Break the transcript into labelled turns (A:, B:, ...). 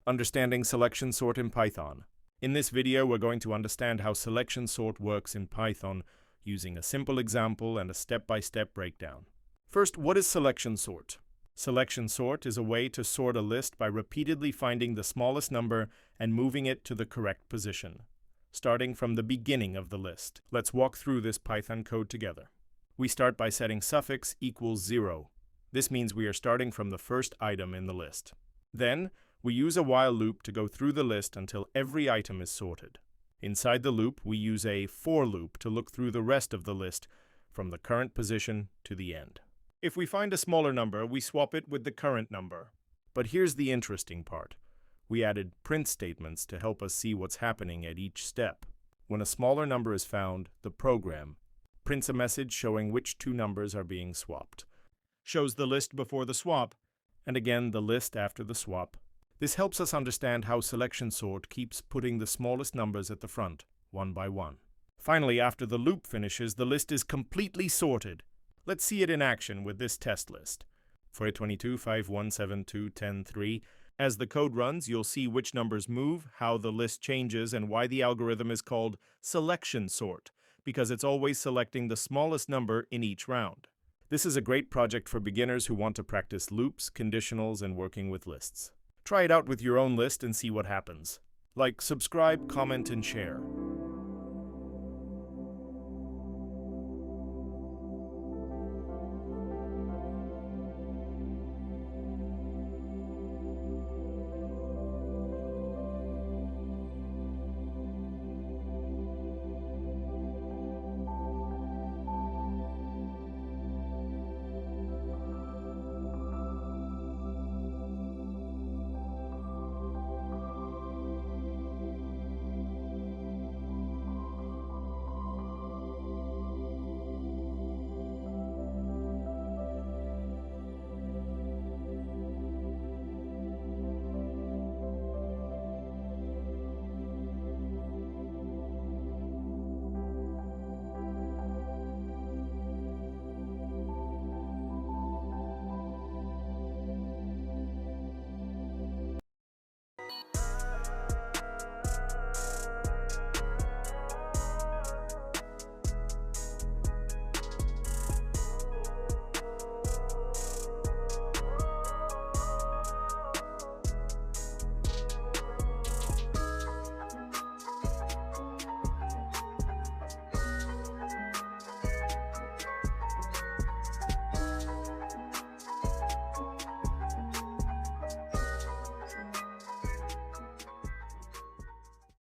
A: Understanding selection sort in Python. In this video, we're going to understand how selection sort works in Python using a simple example and a step-by-step breakdown. First, what is selection sort? Selection sort is a way to sort a list by repeatedly finding the smallest number and moving it to the correct position, starting from the beginning of the list. Let's walk through this Python code together. We start by setting suffix equals 0. This means we are starting from the first item in the list. Then, we use a while loop to go through the list until every item is sorted. Inside the loop, we use a for loop to look through the rest of the list from the current position to the end. If we find a smaller number, we swap it with the current number. But here's the interesting part. We added print statements to help us see what's happening at each step. When a smaller number is found, the program prints a message showing which two numbers are being swapped, shows the list before the swap, and again the list after the swap. This helps us understand how selection sort keeps putting the smallest numbers at the front, one by one. Finally, after the loop finishes, the list is completely sorted. Let's see it in action with this test list. For A22, 5, 1, 7, 2, 10, 3. As the code runs, you'll see which numbers move, how the list changes, and why the algorithm is called selection sort, because it's always selecting the smallest number in each round. This is a great project for beginners who want to practice loops, conditionals, and working with lists. Try it out with your own list and see what happens. Like, subscribe, comment, and share.